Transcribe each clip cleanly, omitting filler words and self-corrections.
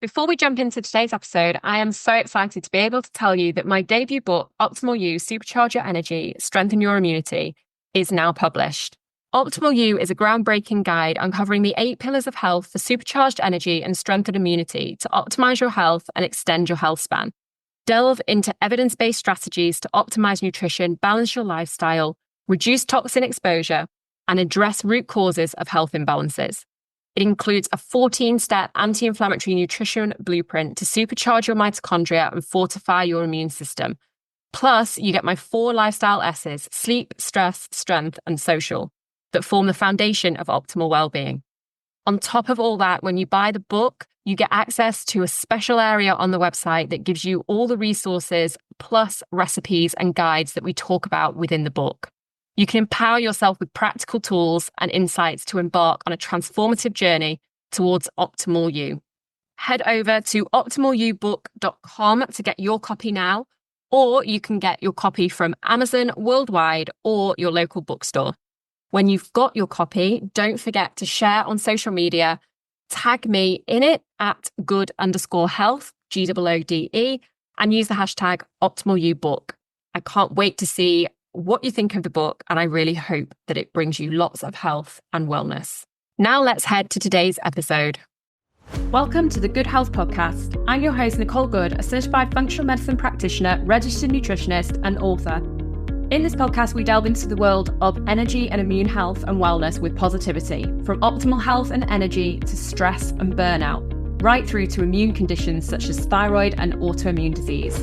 Before we jump into today's episode, I am so excited to be able to tell you that my debut book, Optimal You, Supercharge Your Energy, Strengthen Your Immunity, is now published. Optimal You is a groundbreaking guide uncovering the 8 pillars of health for supercharged energy and strengthened immunity to optimize your health and extend your health span. Delve into evidence-based strategies to optimize nutrition, balance your lifestyle, reduce toxin exposure, and address root causes of health imbalances. It includes a 14-step anti-inflammatory nutrition blueprint to supercharge your mitochondria and fortify your immune system. Plus, you get my 4 lifestyle S's: sleep, stress, strength, and social, that form the foundation of optimal well-being. On top of all that, when you buy the book, you get access to a special area on the website that gives you all the resources, plus recipes and guides that we talk about within the book. You can empower yourself with practical tools and insights to embark on a transformative journey towards Optimal You. Head over to optimalyoubook.com to get your copy now, or you can get your copy from Amazon worldwide or your local bookstore. When you've got your copy, don't forget to share on social media, tag me in it at good_health, GOODE, and use the hashtag OptimalYouBook. I can't wait to see what you think of the book, and I really hope that it brings you lots of health and wellness. Now let's head to today's episode. Welcome to the Good Health Podcast. I'm your host, Nicole Good, a certified functional medicine practitioner, registered nutritionist, and author. In this podcast, we delve into the world of energy and immune health and wellness with positivity, from optimal health and energy to stress and burnout, right through to immune conditions such as thyroid and autoimmune disease.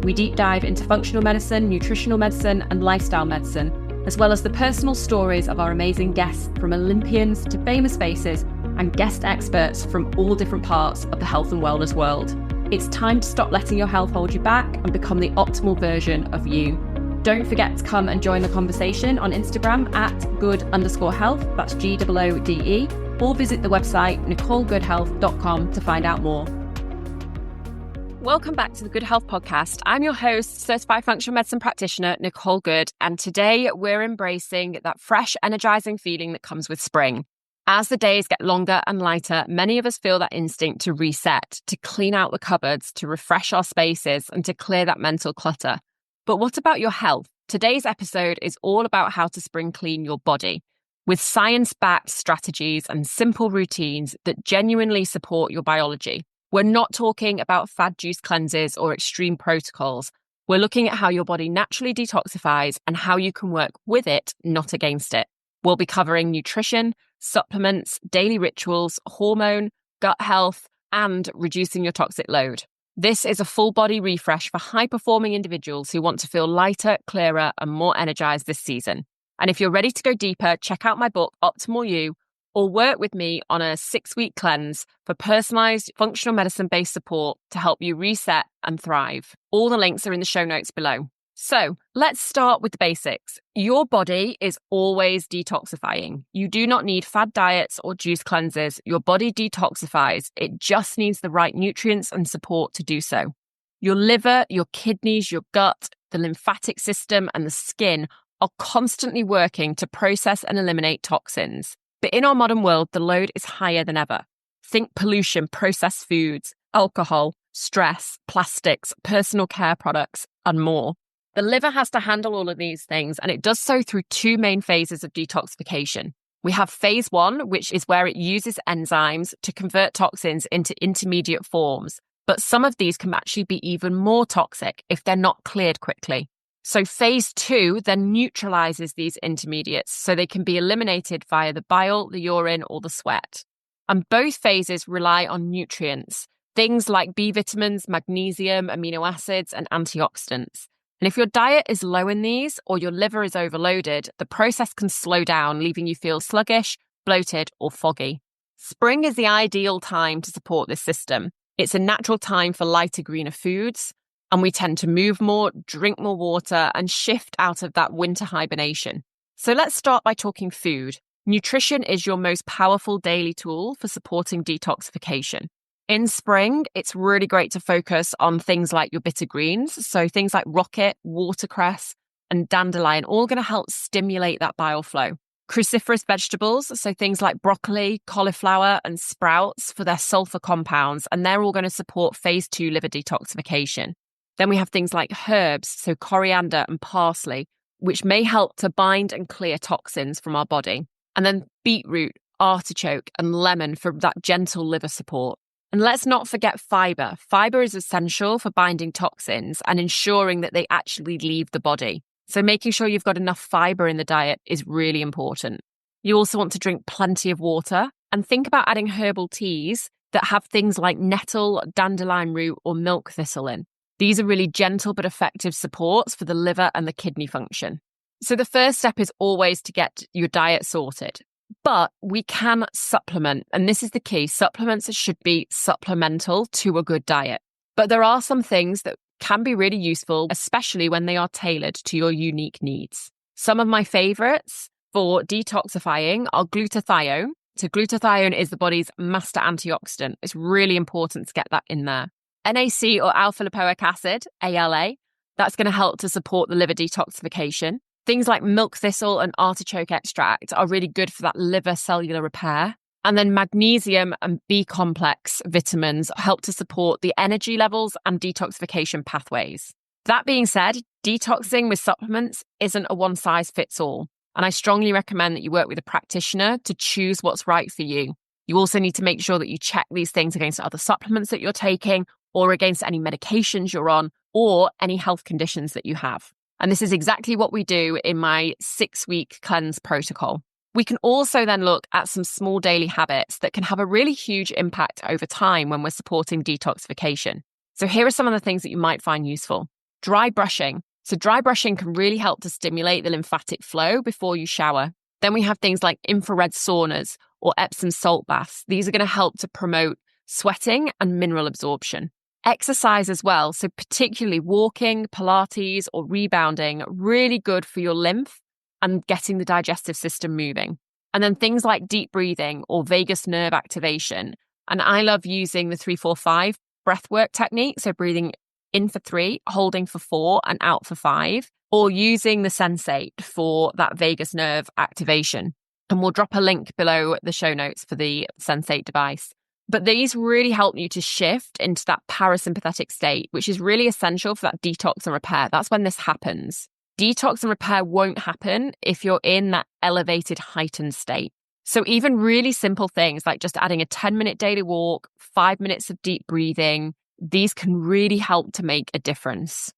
We deep dive into functional medicine, nutritional medicine, and lifestyle medicine, as well as the personal stories of our amazing guests, from Olympians to famous faces and guest experts from all different parts of the health and wellness world. It's time to stop letting your health hold you back and become the optimal version of you. Don't forget to come and join the conversation on Instagram at good_health, that's GOODE, or visit the website nicolegoodhealth.com to find out more. Welcome back to the Good Health Podcast. I'm your host, certified functional medicine practitioner, Nicole Good, and today we're embracing that fresh, energizing feeling that comes with spring. As the days get longer and lighter, many of us feel that instinct to reset, to clean out the cupboards, to refresh our spaces, and to clear that mental clutter. But what about your health? Today's episode is all about how to spring clean your body with science-backed strategies and simple routines that genuinely support your biology. We're not talking about fad juice cleanses or extreme protocols. We're looking at how your body naturally detoxifies and how you can work with it, not against it. We'll be covering nutrition, supplements, daily rituals, hormone, gut health, and reducing your toxic load. This is a full body refresh for high-performing individuals who want to feel lighter, clearer, and more energized this season. And if you're ready to go deeper, check out my book, Optimal You, or work with me on a 6-week cleanse for personalized functional medicine-based support to help you reset and thrive. All the links are in the show notes below. So let's start with the basics. Your body is always detoxifying. You do not need fad diets or juice cleanses. Your body detoxifies. It just needs the right nutrients and support to do so. Your liver, your kidneys, your gut, the lymphatic system, and the skin are constantly working to process and eliminate toxins. But in our modern world, the load is higher than ever. Think pollution, processed foods, alcohol, stress, plastics, personal care products, and more. The liver has to handle all of these things, and it does so through 2 main phases of detoxification. We have phase 1, which is where it uses enzymes to convert toxins into intermediate forms. But some of these can actually be even more toxic if they're not cleared quickly. So phase 2 then neutralizes these intermediates so they can be eliminated via the bile, the urine, or the sweat. And both phases rely on nutrients, things like B vitamins, magnesium, amino acids, and antioxidants. And if your diet is low in these or your liver is overloaded, the process can slow down, leaving you feel sluggish, bloated, or foggy. Spring is the ideal time to support this system. It's a natural time for lighter, greener foods, and we tend to move more, drink more water, and shift out of that winter hibernation. So let's start by talking food. Nutrition is your most powerful daily tool for supporting detoxification. In spring, it's really great to focus on things like your bitter greens. So things like rocket, watercress, and dandelion, all going to help stimulate that bile flow. Cruciferous vegetables, so things like broccoli, cauliflower, and sprouts for their sulfur compounds, and they're all going to support phase 2 liver detoxification. Then we have things like herbs, so coriander and parsley, which may help to bind and clear toxins from our body. And then beetroot, artichoke, and lemon for that gentle liver support. And let's not forget fiber. Fiber is essential for binding toxins and ensuring that they actually leave the body. So making sure you've got enough fiber in the diet is really important. You also want to drink plenty of water and think about adding herbal teas that have things like nettle, dandelion root, or milk thistle in. These are really gentle but effective supports for the liver and the kidney function. So the first step is always to get your diet sorted. But we can supplement, and this is the key. Supplements should be supplemental to a good diet. But there are some things that can be really useful, especially when they are tailored to your unique needs. Some of my favorites for detoxifying are glutathione. So glutathione is the body's master antioxidant. It's really important to get that in there. NAC or alpha lipoic acid, ALA, that's going to help to support the liver detoxification. Things like milk thistle and artichoke extract are really good for that liver cellular repair. And then magnesium and B complex vitamins help to support the energy levels and detoxification pathways. That being said, detoxing with supplements isn't a one-size-fits-all. And I strongly recommend that you work with a practitioner to choose what's right for you. You also need to make sure that you check these things against other supplements that you're taking or against any medications you're on or any health conditions that you have. And this is exactly what we do in my 6-week cleanse protocol. We can also then look at some small daily habits that can have a really huge impact over time when we're supporting detoxification. So here are some of the things that you might find useful. Dry brushing. So dry brushing can really help to stimulate the lymphatic flow before you shower. Then we have things like infrared saunas or Epsom salt baths. These are going to help to promote sweating and mineral absorption. Exercise as well, so particularly walking, Pilates or rebounding, really good for your lymph and getting the digestive system moving. And then things like deep breathing or vagus nerve activation. And I love using the 3-4-5 breathwork technique, so breathing in for 3, holding for 4 and out for 5, or using the sensate for that vagus nerve activation. And we'll drop a link below the show notes for the sensate device. But these really help you to shift into that parasympathetic state, which is really essential for that detox and repair. That's when this happens. Detox and repair won't happen if you're in that elevated, heightened state. So even really simple things like just adding a 10-minute daily walk, 5 minutes of deep breathing, these can really help to make a difference.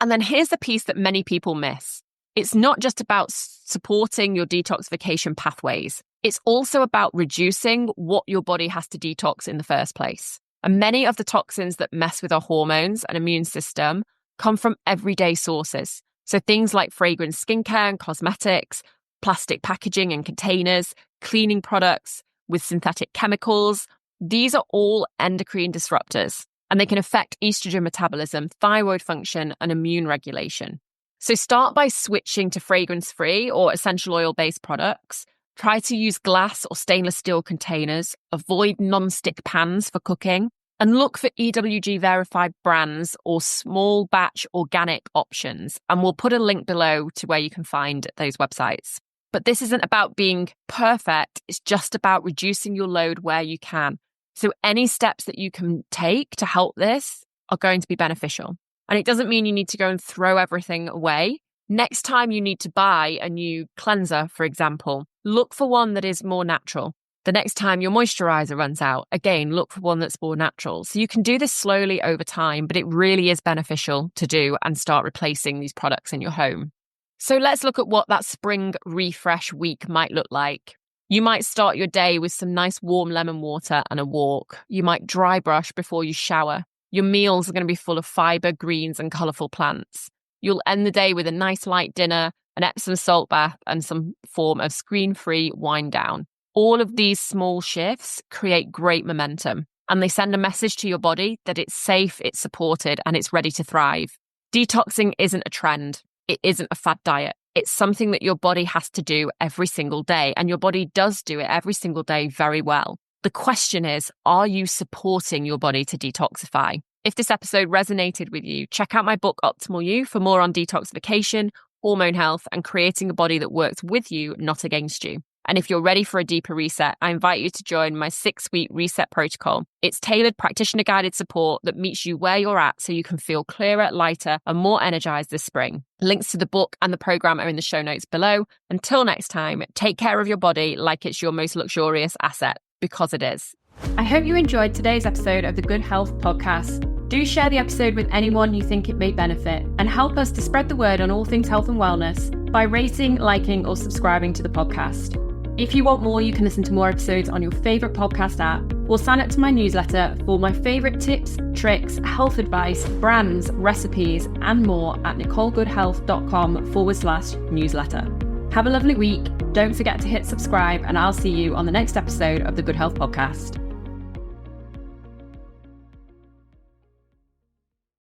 And then here's the piece that many people miss. It's not just about supporting your detoxification pathways. It's also about reducing what your body has to detox in the first place. And many of the toxins that mess with our hormones and immune system come from everyday sources. So things like fragrance skincare and cosmetics, plastic packaging and containers, cleaning products with synthetic chemicals. These are all endocrine disruptors, and they can affect estrogen metabolism, thyroid function, and immune regulation. So start by switching to fragrance-free or essential oil-based products. Try to use glass or stainless steel containers. Avoid non-stick pans for cooking. And look for EWG verified brands or small batch organic options. And we'll put a link below to where you can find those websites. But this isn't about being perfect. It's just about reducing your load where you can. So any steps that you can take to help this are going to be beneficial. And it doesn't mean you need to go and throw everything away. Next time you need to buy a new cleanser, for example, look for one that is more natural. The next time your moisturizer runs out, again, look for one that's more natural. So you can do this slowly over time, but it really is beneficial to do and start replacing these products in your home. So let's look at what that spring refresh week might look like. You might start your day with some nice warm lemon water and a walk. You might dry brush before you shower. Your meals are going to be full of fiber, greens, and colourful plants. You'll end the day with a nice light dinner, an Epsom salt bath, and some form of screen-free wind down. All of these small shifts create great momentum, and they send a message to your body that it's safe, it's supported, and it's ready to thrive. Detoxing isn't a trend. It isn't a fad diet. It's something that your body has to do every single day, and your body does do it every single day very well. The question is, are you supporting your body to detoxify? If this episode resonated with you, check out my book, Optimal You, for more on detoxification, hormone health, and creating a body that works with you, not against you. And if you're ready for a deeper reset, I invite you to join my 6-week reset protocol. It's tailored practitioner-guided support that meets you where you're at so you can feel clearer, lighter, and more energized this spring. Links to the book and the program are in the show notes below. Until next time, take care of your body like it's your most luxurious asset, because it is. I hope you enjoyed today's episode of the Good Health Podcast. Do share the episode with anyone you think it may benefit, and help us to spread the word on all things health and wellness by rating, liking, or subscribing to the podcast. If you want more, you can listen to more episodes on your favourite podcast app, or sign up to my newsletter for my favourite tips, tricks, health advice, brands, recipes, and more at nicolegoodhealth.com/newsletter. Have a lovely week. Don't forget to hit subscribe, and I'll see you on the next episode of the Good Health Podcast.